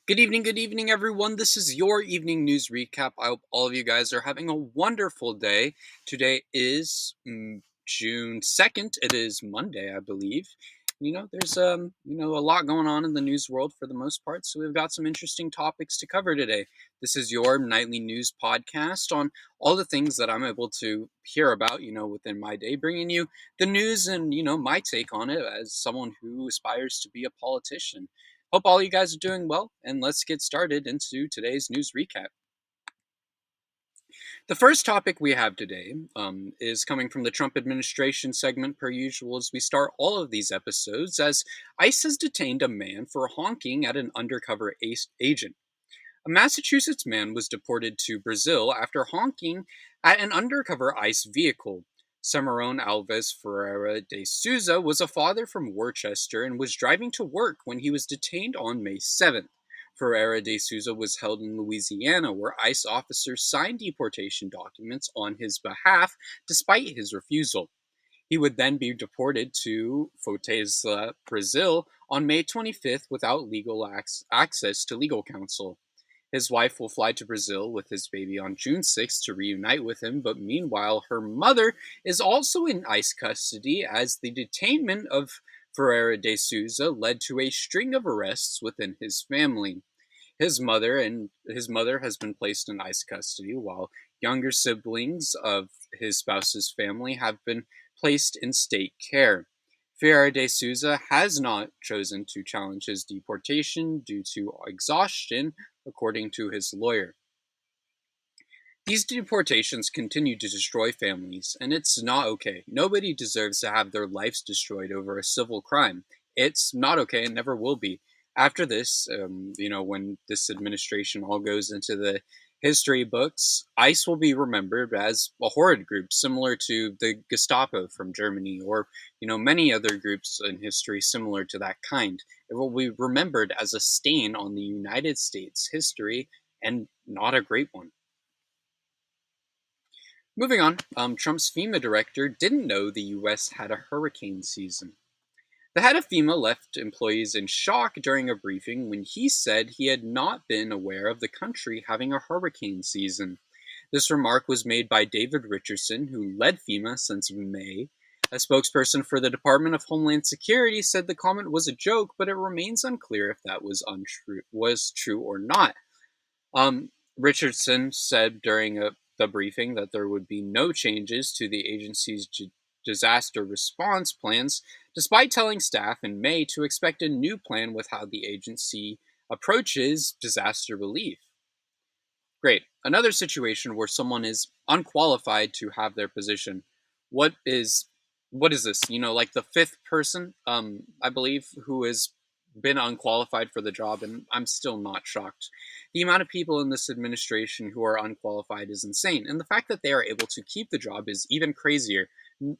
Good evening, everyone. This is your evening news recap. I hope all of you guys are having a wonderful day. Today is June 2nd. It is Monday, I believe. There's a lot going on in the news world for the most part, so we've got some interesting topics to cover today. This is your nightly news podcast on all the things that I'm able to hear about, within my day, bringing you the news and, my take on it as someone who aspires to be a politician. Hope all you guys are doing well, and let's get started into today's news recap. The first topic we have today is coming from the Trump administration segment, per usual, as we start all of these episodes, as ICE has detained a man for honking at an undercover agent. A Massachusetts man was deported to Brazil after honking at an undercover ICE vehicle. Cameron Alves Ferreira de Souza was a father from Worcester and was driving to work when he was detained on May 7th. Ferreira de Souza was held in Louisiana, where ICE officers signed deportation documents on his behalf despite his refusal. He would then be deported to Fortaleza, Brazil on May 25th without legal access to legal counsel. His wife will fly to Brazil with his baby on June 6th to reunite with him, but meanwhile, her mother is also in ICE custody as the detainment of Ferreira de Souza led to a string of arrests within his family. His mother has been placed in ICE custody, while younger siblings of his spouse's family have been placed in state care. Ferreira de Souza has not chosen to challenge his deportation due to exhaustion, according to his lawyer. These deportations continue to destroy families, and it's not okay. Nobody deserves to have their lives destroyed over a civil crime. It's not okay and never will be. After this, when this administration all goes into the history books, ICE will be remembered as a horrid group similar to the Gestapo from Germany or, many other groups in history similar to that kind. It will be remembered as a stain on the United States history and not a great one. Moving on, Trump's FEMA director didn't know the U.S. had a hurricane season. The head of FEMA left employees in shock during a briefing when he said he had not been aware of the country having a hurricane season. This remark was made by David Richardson, who led FEMA since May. A spokesperson for the Department of Homeland Security said the comment was a joke, but it remains unclear if that was true or not. Richardson said during the briefing that there would be no changes to the agency's disaster response plans, despite telling staff in May to expect a new plan with how the agency approaches disaster relief. Great. Another situation where someone is unqualified to have their position. What is this? Like the fifth person, I believe, who has been unqualified for the job, and I'm still not shocked. The amount of people in this administration who are unqualified is insane, and the fact that they are able to keep the job is even crazier.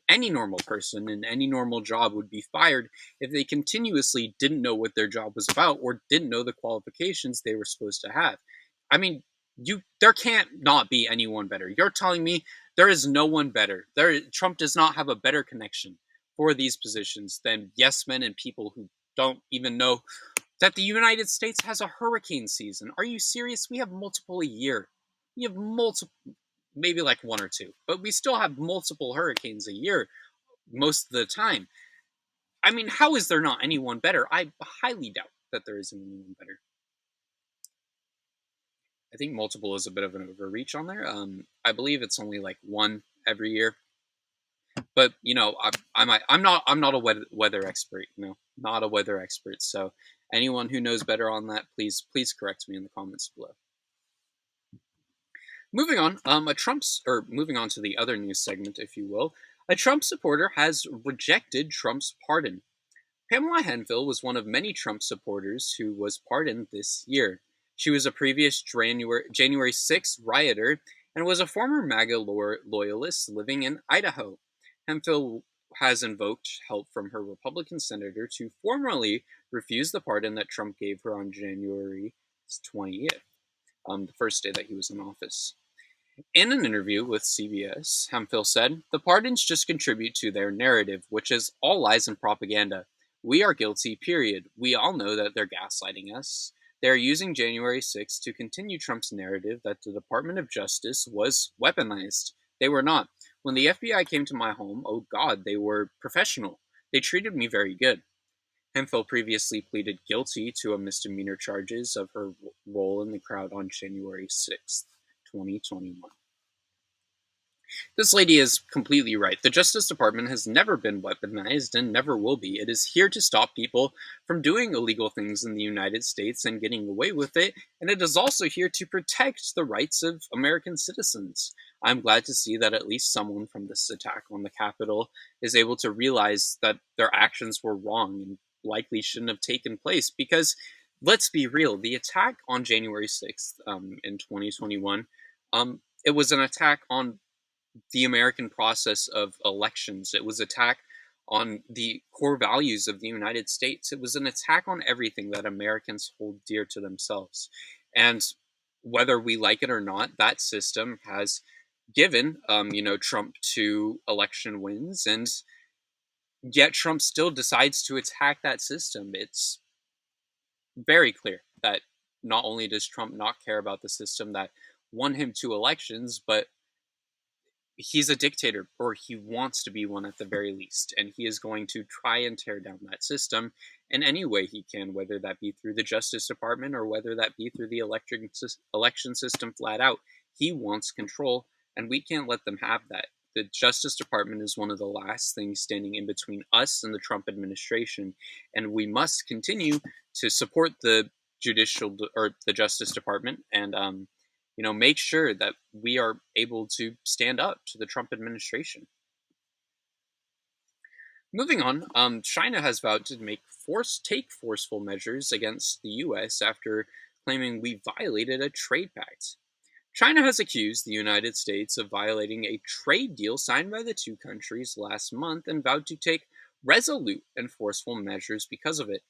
Any normal person in any normal job would be fired if they continuously didn't know what their job was about or didn't know the qualifications they were supposed to have. I mean, there can't not be anyone better. You're telling me there is no one better. Trump does not have a better connection for these positions than yes men and people who don't even know that the United States has a hurricane season. Are you serious? We have multiple a year. We have multiple, maybe like one or two, but we still have multiple hurricanes a year most of the time. I mean, how is there not anyone better? I highly doubt that there isn't anyone better. I think multiple is a bit of an overreach on there. I believe it's only like one every year, but I'm not a weather expert. Not a weather expert. So anyone who knows better on that, please correct me in the comments below. Moving on, moving on to the other news segment, if you will. A Trump supporter has rejected Trump's pardon. Pamela Henfield was one of many Trump supporters who was pardoned this year. She was a previous January 6th rioter and was a former MAGA loyalist living in Idaho. Henfield has invoked help from her Republican senator to formally refuse the pardon that Trump gave her on January 20th, the first day that he was in office. In an interview with CBS, Hemphill said, "The pardons just contribute to their narrative, which is all lies and propaganda. We are guilty, period. We all know that they're gaslighting us. They are using January 6th to continue Trump's narrative that the Department of Justice was weaponized. They were not. When the FBI came to my home, oh God, they were professional. They treated me very good. Hemphill previously pleaded guilty to a misdemeanor charges of her role in the crowd on January 6th, 2021. This lady is completely right. The Justice Department has never been weaponized and never will be. It is here to stop people from doing illegal things in the United States and getting away with it, and it is also here to protect the rights of American citizens. I'm glad to see that at least someone from this attack on the Capitol is able to realize that their actions were wrong and likely shouldn't have taken place because let's be real, the attack on January 6th in 2021, it was an attack on the American process of elections. It was an attack on the core values of the United States. It was an attack on everything that Americans hold dear to themselves. And whether we like it or not, that system has given, Trump two election wins, and yet Trump still decides to attack that system. It's very clear that not only does Trump not care about the system that won him two elections, but he's a dictator, or he wants to be one at the very least, and he is going to try and tear down that system in any way he can, whether that be through the Justice Department or whether that be through the election system flat out. He wants control, and we can't let them have that. The Justice Department is one of the last things standing in between us and the Trump administration, and we must continue to support the the Justice Department and make sure that we are able to stand up to the Trump administration. Moving on, China has vowed to take forceful measures against the U.S. after claiming we violated a trade pact. China has accused the United States of violating a trade deal signed by the two countries last month and vowed to take resolute and forceful measures because of it.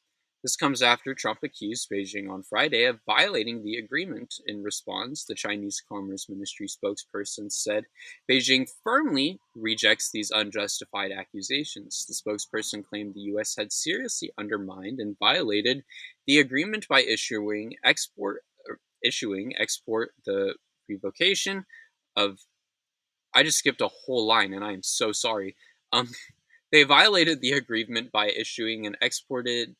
This comes after Trump accused Beijing on Friday of violating the agreement. In response, the Chinese Commerce Ministry spokesperson said Beijing firmly rejects these unjustified accusations. The spokesperson claimed the U.S. had seriously undermined and violated the agreement by issuing export the revocation of. I just skipped a whole line, and I am so sorry. Um, they violated the agreement by issuing an exported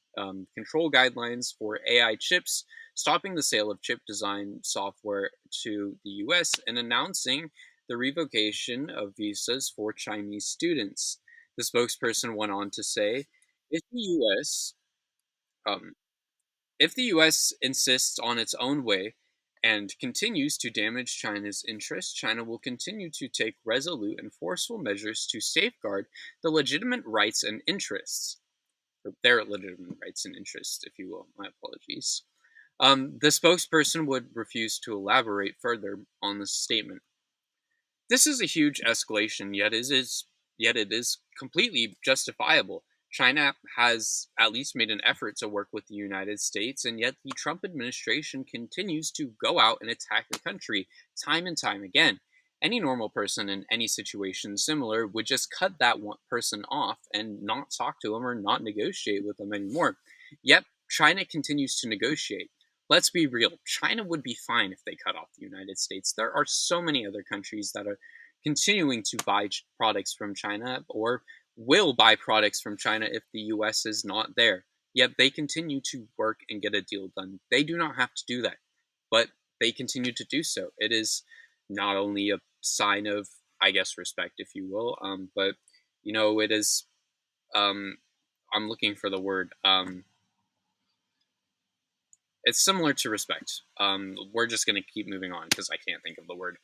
control guidelines for AI chips, stopping the sale of chip design software to the US, and announcing the revocation of visas for Chinese students. The spokesperson went on to say, if the US um, if the US insists on its own way and continues to damage China's interests, China will continue to take resolute and forceful measures to safeguard the legitimate rights and interests, or their legitimate rights and interests, if you will. My apologies. The spokesperson would refuse to elaborate further on this statement. This is a huge escalation, yet it is completely justifiable. China has at least made an effort to work with the United States, and yet the Trump administration continues to go out and attack the country time and time again. Any normal person in any situation similar would just cut that one person off and not talk to them or not negotiate with them anymore. Yet China continues to negotiate. Let's be real. China would be fine if they cut off the United States. There are so many other countries that are continuing to buy products from China or will buy products from China if the US is not there. Yet they continue to work and get a deal done. They do not have to do that, but they continue to do so. It is not only a sign of, I guess, respect, if you will, but it is. I'm looking for the word. It's similar to respect. We're just going to keep moving on because I can't think of the word.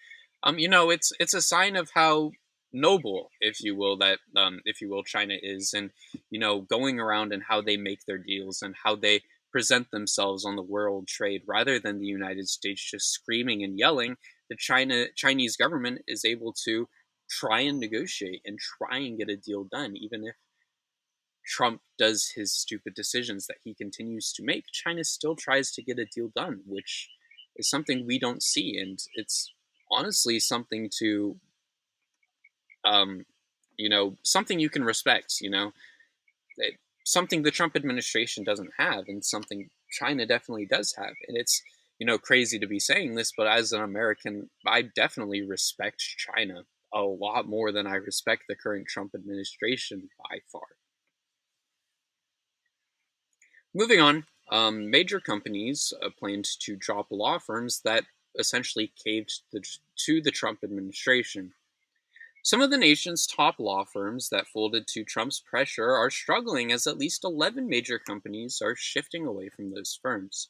It's a sign of how noble, if you will, China is, and going around and how they make their deals and how they present themselves on the world trade, rather than the United States just screaming and yelling. The Chinese government is able to try and negotiate and try and get a deal done, even if Trump does his stupid decisions that he continues to make, China still tries to get a deal done, which is something we don't see, and it's honestly something to, um, something you can respect. It, something the Trump administration doesn't have, and something China definitely does have. And it's, crazy to be saying this, but as an American, I definitely respect China a lot more than I respect the current Trump administration by far. Moving on, major companies planned to drop law firms that essentially caved to the Trump administration. Some of the nation's top law firms that folded to Trump's pressure are struggling as at least 11 major companies are shifting away from those firms.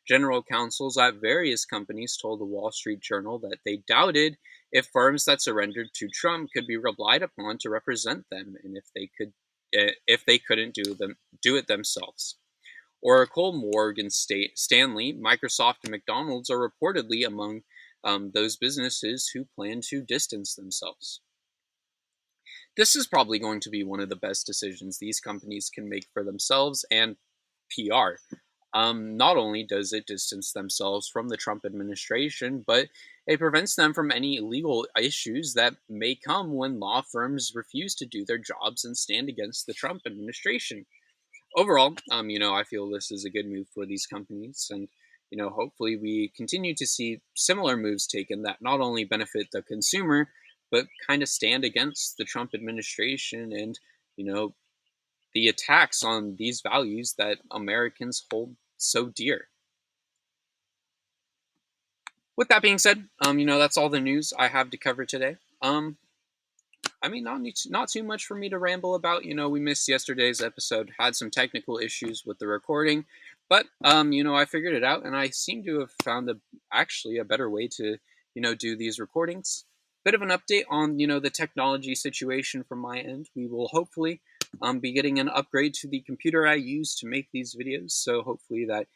General counsels at various companies told the Wall Street Journal that they doubted if firms that surrendered to Trump could be relied upon to represent them and if they couldn't do it themselves. Oracle, Morgan Stanley, Microsoft, and McDonald's are reportedly among those businesses who plan to distance themselves. This is probably going to be one of the best decisions these companies can make for themselves and PR. Not only does it distance themselves from the Trump administration, but it prevents them from any legal issues that may come when law firms refuse to do their jobs and stand against the Trump administration. Overall, I feel this is a good move for these companies, and hopefully we continue to see similar moves taken that not only benefit the consumer, but kind of stand against the Trump administration and you know the attacks on these values that Americans hold so dear. With that being said, that's all the news I have to cover today. Not too much for me to ramble about. We missed yesterday's episode, had some technical issues with the recording, but I figured it out, and I seem to have found actually a better way to do these recordings. Bit of an update on the technology situation from my end. We will hopefully be getting an upgrade to the computer I use to make these videos. So hopefully that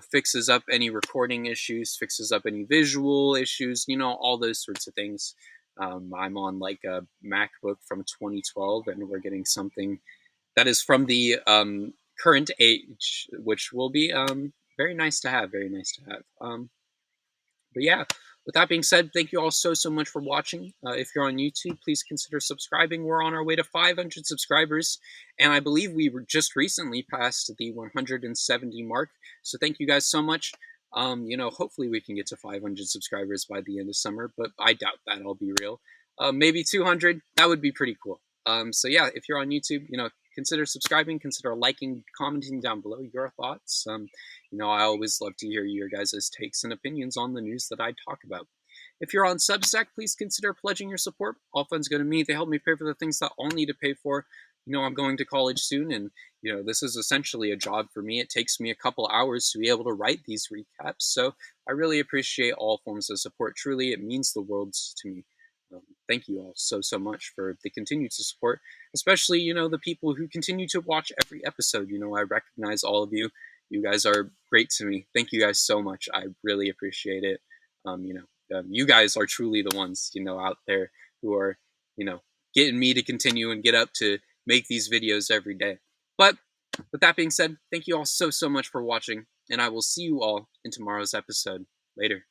fixes up any recording issues, fixes up any visual issues, all those sorts of things. I'm on like a MacBook from 2012, and we're getting something that is from the current age, which will be very nice to have. Very nice to have. But yeah, with that being said, thank you all so much for watching. If you're on YouTube, please consider subscribing. We're on our way to 500 subscribers, and I believe we were just recently past the 170 mark. So thank you guys so much. Hopefully we can get to 500 subscribers by the end of summer, but I doubt that. I'll be real. Maybe 200. That would be pretty cool. So yeah, if you're on YouTube, consider subscribing, consider liking, commenting down below your thoughts. I always love to hear your guys' takes and opinions on the news that I talk about. If you're on Substack, please consider pledging your support. All funds go to me. They help me pay for the things that I'll need to pay for. I'm going to college soon, and this is essentially a job for me. It takes me a couple hours to be able to write these recaps, so I really appreciate all forms of support. Truly, it means the world to me. Thank you all so much for the continued support, especially the people who continue to watch every episode. I recognize all of you. You guys are great to me. Thank you guys so much. I really appreciate it. You guys are truly the ones out there who are getting me to continue and get up to make these videos every day. But with that being said, thank you all so much for watching, and I will see you all in tomorrow's episode. Later.